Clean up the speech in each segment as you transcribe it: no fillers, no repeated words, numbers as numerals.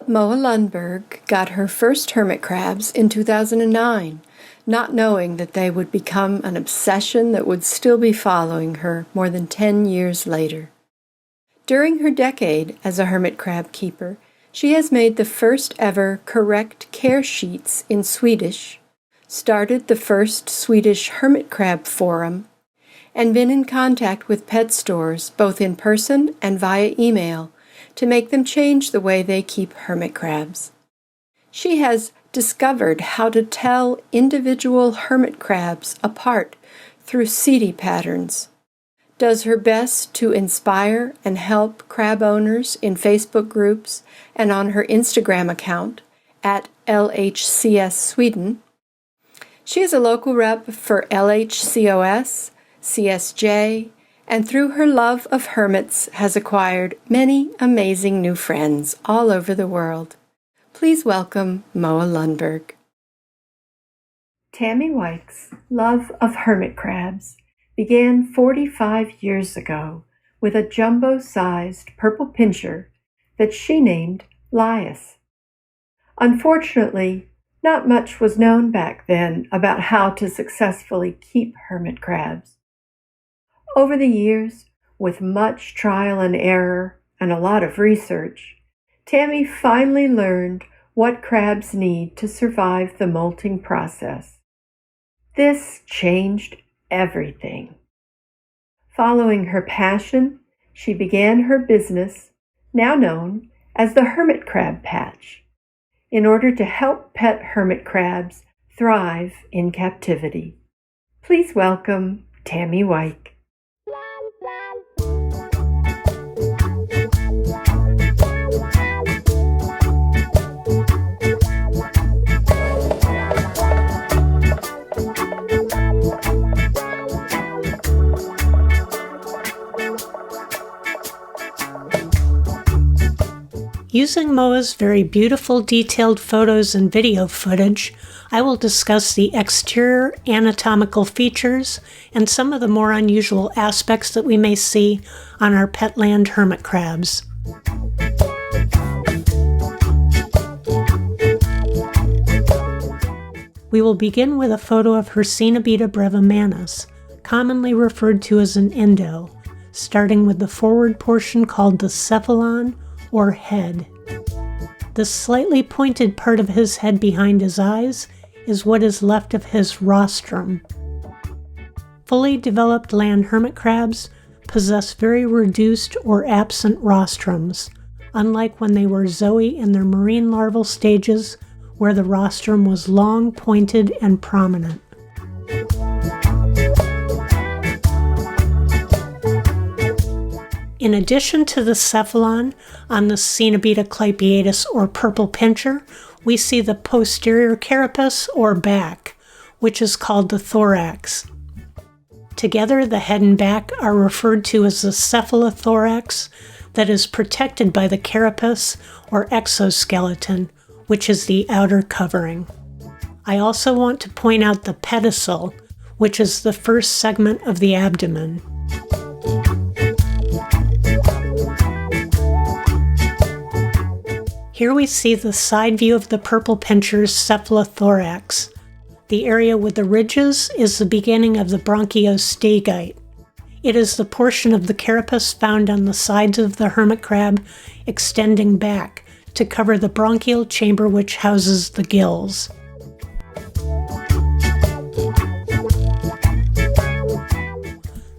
Moa Lundberg got her first hermit crabs in 2009, not knowing that they would become an obsession that would still be following her more than 10 years later. During her decade as a hermit crab keeper, she has made the first ever correct care sheets in Swedish, started the first Swedish hermit crab forum, and been in contact with pet stores both in person and via email to make them change the way they keep hermit crabs. She has discovered how to tell individual hermit crabs apart through seedy patterns, does her best to inspire and help crab owners in Facebook groups and on her Instagram account at LHCS Sweden. She is a local rep for LHCOS, CSJ, and through her love of hermits has acquired many amazing new friends all over the world. Please welcome Moa Lundberg. Tammy Weick's love of hermit crabs began 45 years ago with a jumbo-sized purple pincher that she named Lias. Unfortunately, not much was known back then about how to successfully keep hermit crabs. Over the years, with much trial and error and a lot of research, Tammy finally learned what crabs need to survive the molting process. This changed everything. Following her passion, she began her business, now known as the Hermit Crab Patch, in order to help pet hermit crabs thrive in captivity. Please welcome Tammy Weick. Using Moa's very beautiful detailed photos and video footage, I will discuss the exterior anatomical features and some of the more unusual aspects that we may see on our petland hermit crabs. We will begin with a photo of Hercinabeta brevimanus, commonly referred to as an endo, starting with the forward portion called the cephalon, or head. The slightly pointed part of his head behind his eyes is what is left of his rostrum. Fully developed land hermit crabs possess very reduced or absent rostrums, unlike when they were zoe in their marine larval stages where the rostrum was long, pointed, and prominent. In addition to the cephalon on the Cenobita clypeatus or purple pincher, we see the posterior carapace or back, which is called the thorax. Together, the head and back are referred to as the cephalothorax that is protected by the carapace or exoskeleton, which is the outer covering. I also want to point out the pedicel, which is the first segment of the abdomen. Here we see the side view of the purple pincher's cephalothorax. The area with the ridges is the beginning of the bronchiostagite. It is the portion of the carapace found on the sides of the hermit crab extending back to cover the bronchial chamber which houses the gills.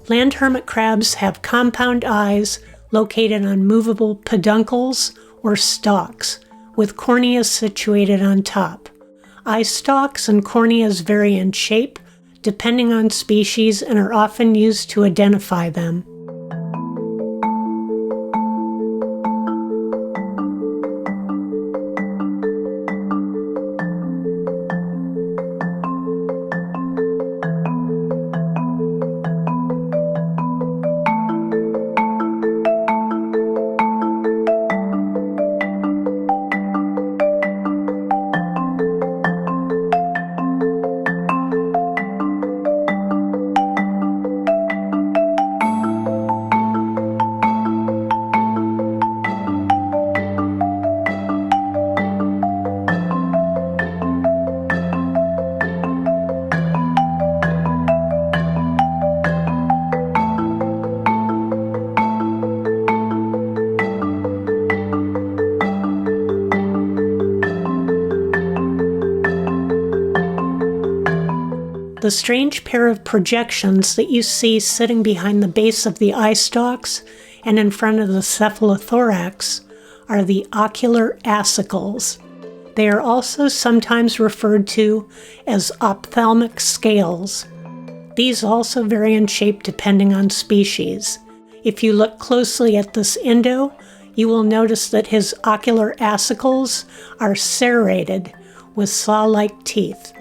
Land hermit crabs have compound eyes located on movable peduncles or stalks, with corneas situated on top. Eye stalks and corneas vary in shape, depending on species, and are often used to identify them. The strange pair of projections that you see sitting behind the base of the eye stalks and in front of the cephalothorax are the ocular ossicles. They are also sometimes referred to as ophthalmic scales. These also vary in shape depending on species. If you look closely at this Indo, you will notice that his ocular ossicles are serrated with saw-like teeth.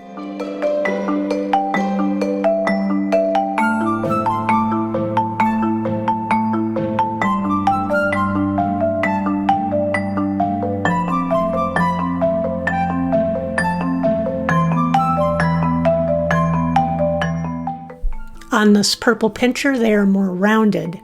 On this purple pincher, they are more rounded.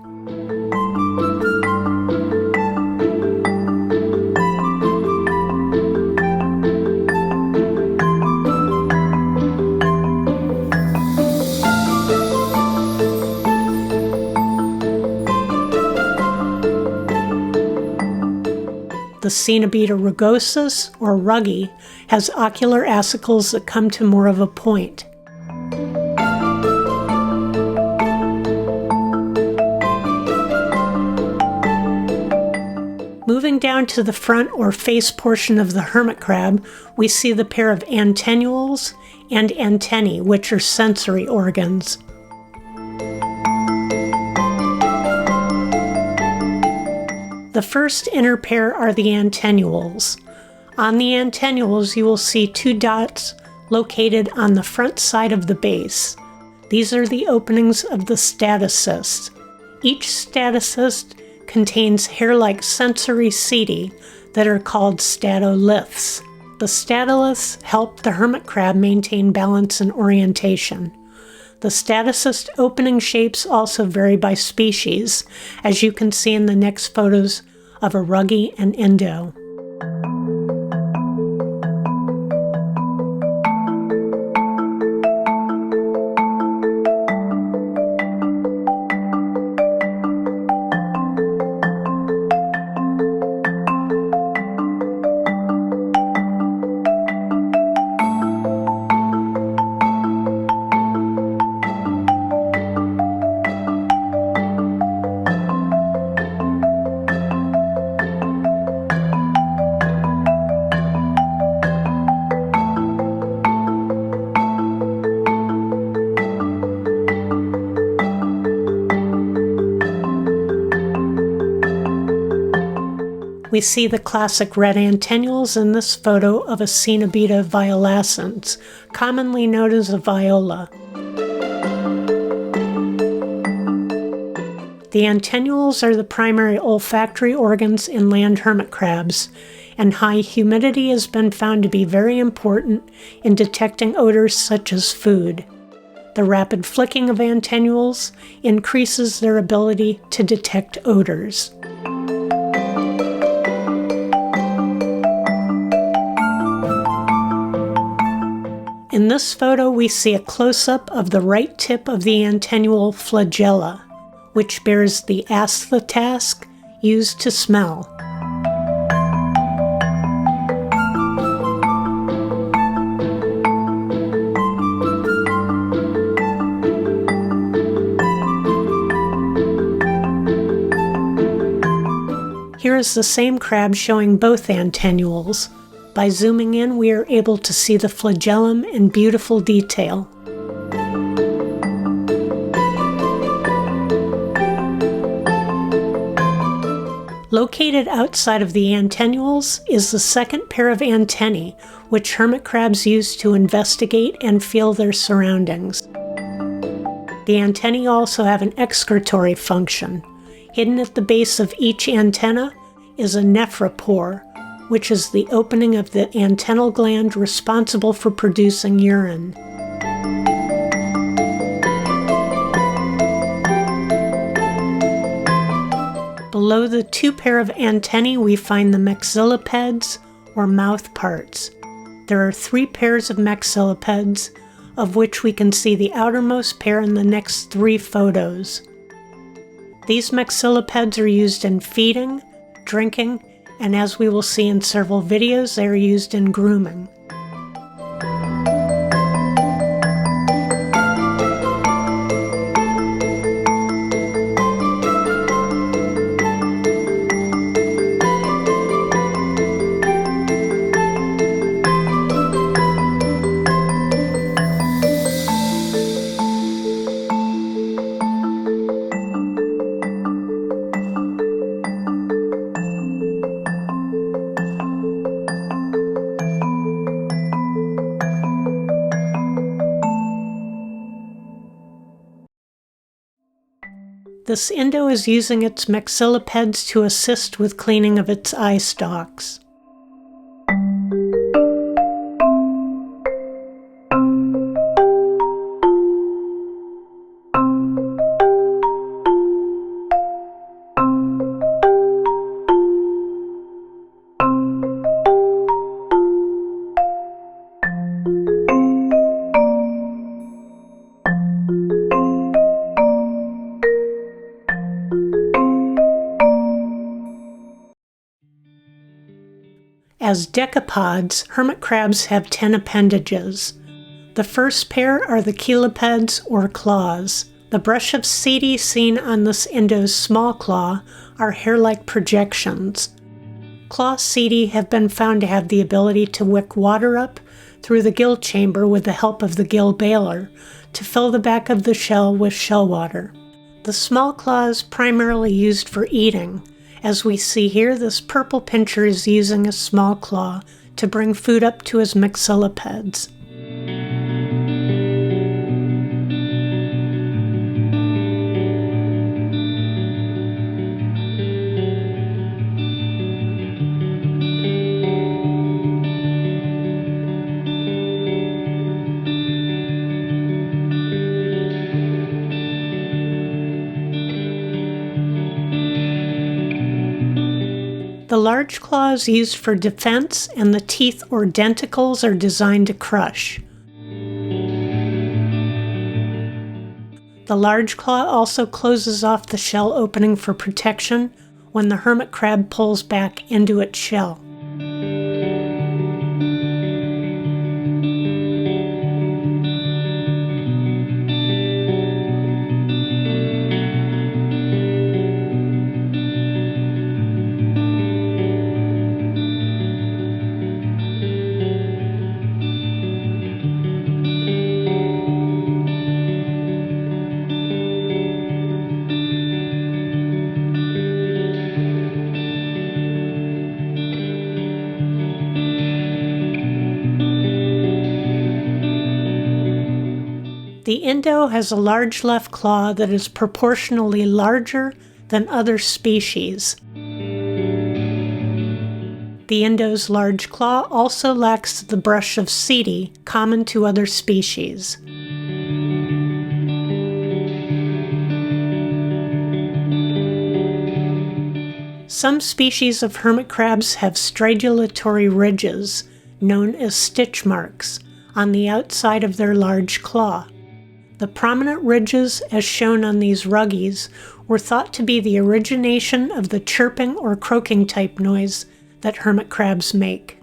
The Cenobita rugosus, or ruggy, has ocular ossicles that come to more of a point. Moving down to the front or face portion of the hermit crab, we see the pair of antennules and antennae, which are sensory organs. The first inner pair are the antennules. On the antennules, you will see two dots located on the front side of the base. These are the openings of the statocysts. Each statocyst contains hair-like sensory setae that are called statoliths. The statoliths help the hermit crab maintain balance and orientation. The statocyst opening shapes also vary by species, as you can see in the next photos of a ruggy and Indo. We see the classic red antennules in this photo of a Cenobita violacens, commonly known as a viola. The antennules are the primary olfactory organs in land hermit crabs, and high humidity has been found to be very important in detecting odors such as food. The rapid flicking of antennules increases their ability to detect odors. In this photo, we see a close-up of the right tip of the antennule flagella, which bears the asthatask used to smell. Here is the same crab showing both antennules. By zooming in, we are able to see the flagellum in beautiful detail. Located outside of the antennules is the second pair of antennae, which hermit crabs use to investigate and feel their surroundings. The antennae also have an excretory function. Hidden at the base of each antenna is a nephropore, which is the opening of the antennal gland responsible for producing urine. Below the two pair of antennae, we find the maxillipeds, or mouthparts. There are three pairs of maxillipeds, of which we can see the outermost pair in the next three photos. These maxillipeds are used in feeding, drinking, and as we will see in several videos, they are used in grooming. This endo is using its maxillipeds to assist with cleaning of its eye stalks. As decapods, hermit crabs have 10 appendages. The first pair are the chelipeds, or claws. The brush of setae seen on this endo's small claw are hair-like projections. Claw setae have been found to have the ability to wick water up through the gill chamber with the help of the gill bailer to fill the back of the shell with shell water. The small claw is primarily used for eating. As we see here, this purple pincher is using a small claw to bring food up to his maxillipeds. The large claw is used for defense, and the teeth or denticles are designed to crush. The large claw also closes off the shell opening for protection when the hermit crab pulls back into its shell. The endo has a large left claw that is proportionally larger than other species. The endo's large claw also lacks the brush of setae common to other species. Some species of hermit crabs have stridulatory ridges, known as stitch marks, on the outside of their large claw. The prominent ridges, as shown on these ruggies, were thought to be the origination of the chirping or croaking type noise that hermit crabs make.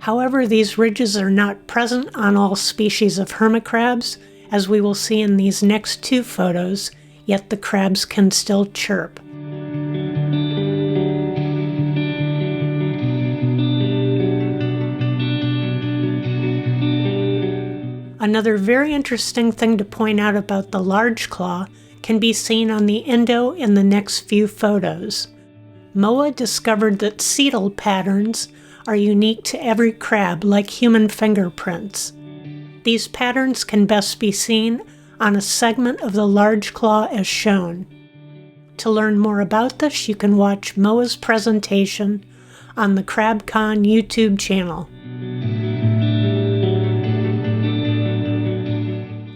However, these ridges are not present on all species of hermit crabs, as we will see in these next two photos, yet the crabs can still chirp. Another very interesting thing to point out about the large claw can be seen on the endo in the next few photos. Moa discovered that cetal patterns are unique to every crab, like human fingerprints. These patterns can best be seen on a segment of the large claw as shown. To learn more about this, you can watch Moa's presentation on the CrabCon YouTube channel.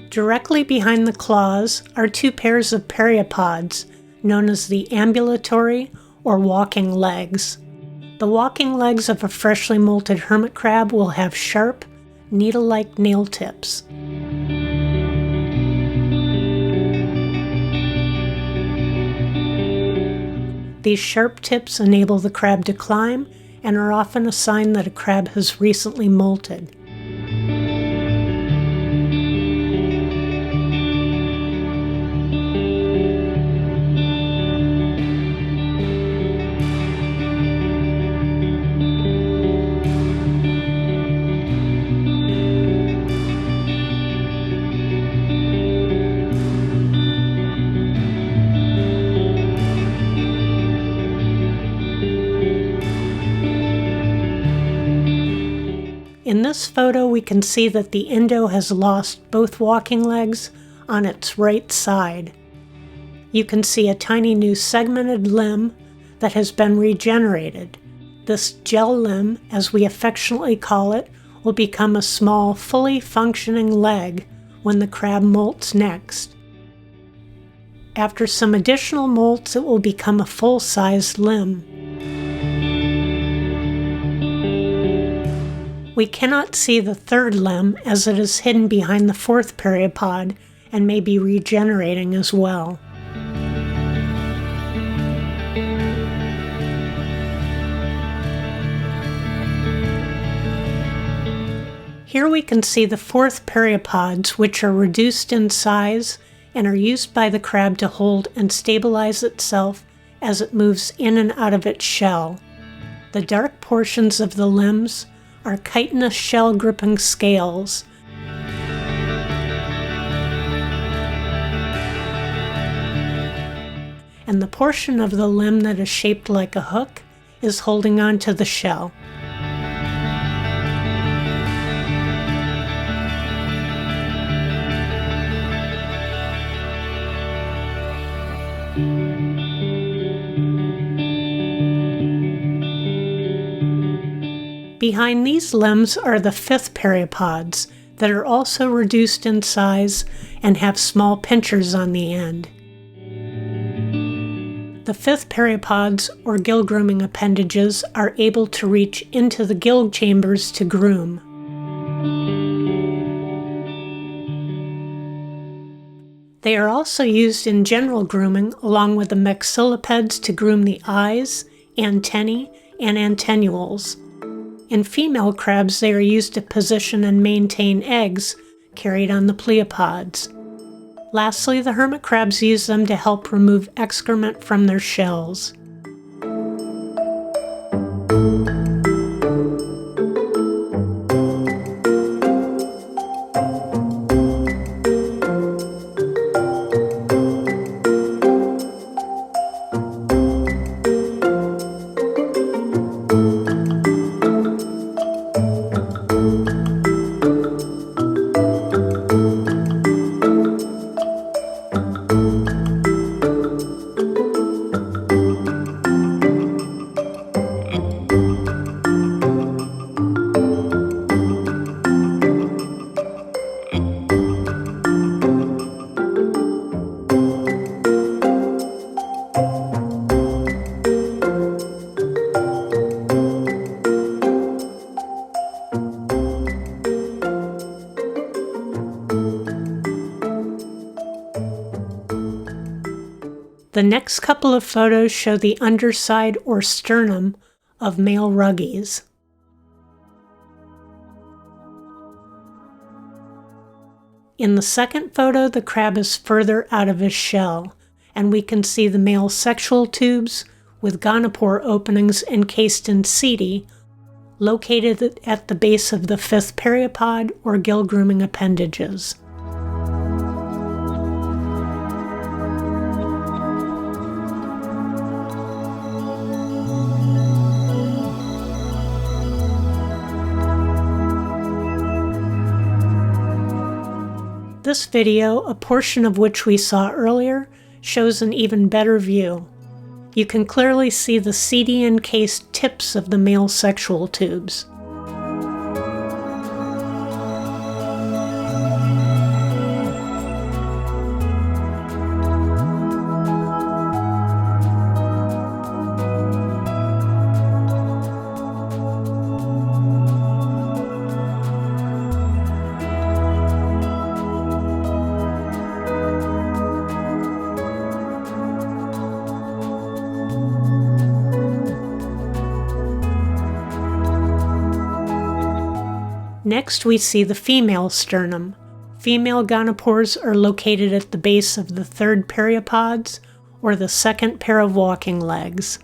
Directly behind the claws are two pairs of periopods, known as the ambulatory or walking legs. The walking legs of a freshly molted hermit crab will have sharp, needle-like nail tips. These sharp tips enable the crab to climb and are often a sign that a crab has recently molted. In this photo, we can see that the endo has lost both walking legs on its right side. You can see a tiny new segmented limb that has been regenerated. This gel limb, as we affectionately call it, will become a small, fully functioning leg when the crab molts next. After some additional molts, it will become a full-sized limb. We cannot see the third limb as it is hidden behind the fourth periopod and may be regenerating as well. Here we can see the fourth periopods, which are reduced in size and are used by the crab to hold and stabilize itself as it moves in and out of its shell. The dark portions of the limbs are chitinous shell gripping scales. And the portion of the limb that is shaped like a hook is holding on to the shell. Behind these limbs are the fifth periopods that are also reduced in size and have small pinchers on the end. The fifth periopods, or gill grooming appendages, are able to reach into the gill chambers to groom. They are also used in general grooming along with the maxillipeds to groom the eyes, antennae, and antennules. In female crabs, they are used to position and maintain eggs carried on the pleopods. Lastly, the hermit crabs use them to help remove excrement from their shells. The next couple of photos show the underside or sternum of male ruggies. In the second photo, the crab is further out of his shell, and we can see the male sexual tubes with gonopore openings encased in setae, located at the base of the fifth periopod or gill grooming appendages. This video, a portion of which we saw earlier, shows an even better view. You can clearly see the setae-encased tips of the male sexual tubes. Next, we see the female sternum. Female gonopores are located at the base of the third periopods, or the second pair of walking legs.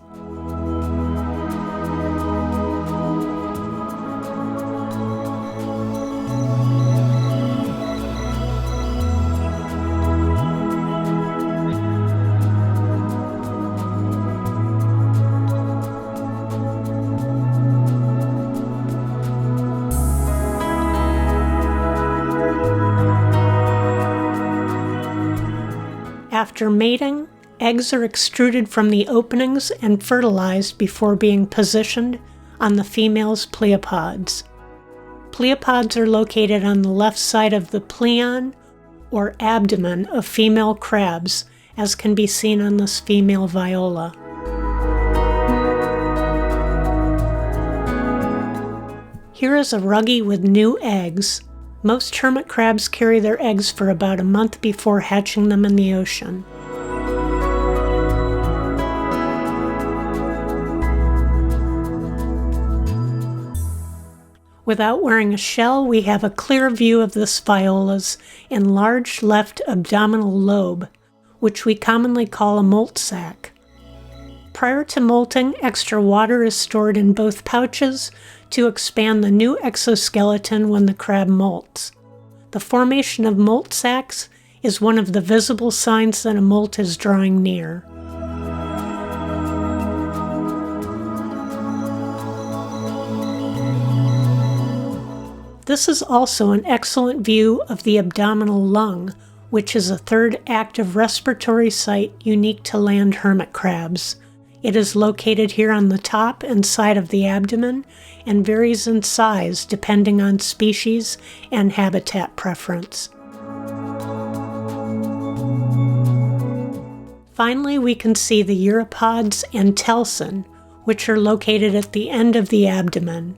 After mating, eggs are extruded from the openings and fertilized before being positioned on the female's pleopods. Pleopods are located on the left side of the pleon or abdomen of female crabs, as can be seen on this female viola. Here is a ruggie with new eggs. Most hermit crabs carry their eggs for about a month before hatching them in the ocean. Without wearing a shell, we have a clear view of this viola's enlarged left abdominal lobe, which we commonly call a molt sac. Prior to molting, extra water is stored in both pouches to expand the new exoskeleton when the crab molts. The formation of molt sacs is one of the visible signs that a molt is drawing near. This is also an excellent view of the abdominal lung, which is a third active respiratory site unique to land hermit crabs. It is located here on the top and side of the abdomen and varies in size depending on species and habitat preference. Finally, we can see the uropods and telson, which are located at the end of the abdomen.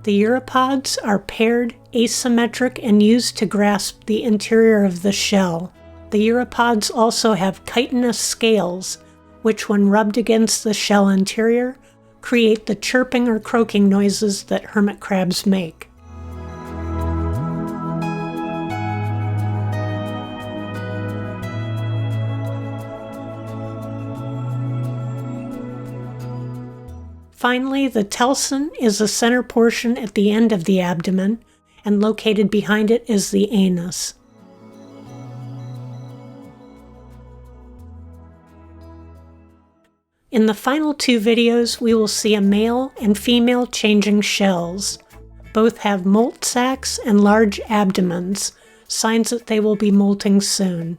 The uropods are paired, asymmetric, and used to grasp the interior of the shell. The uropods also have chitinous scales, which when rubbed against the shell interior, create the chirping or croaking noises that hermit crabs make. Finally, the telson is the center portion at the end of the abdomen, and located behind it is the anus. In the final two videos, we will see a male and female changing shells. Both have molt sacs and large abdomens, signs that they will be molting soon.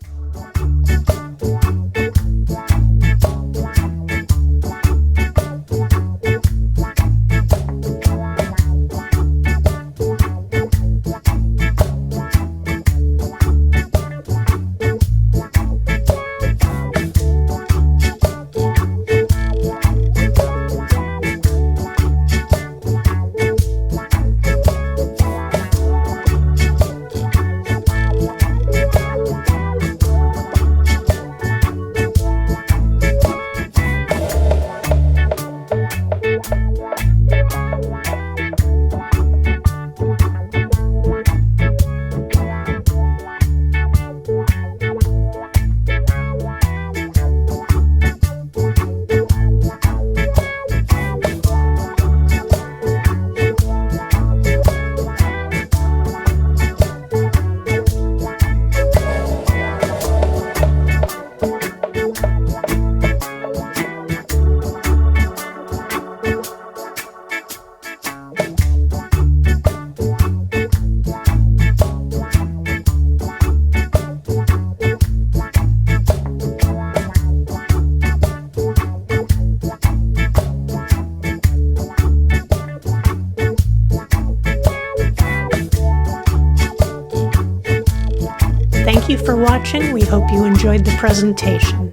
Thank you for watching. We hope you enjoyed the presentation.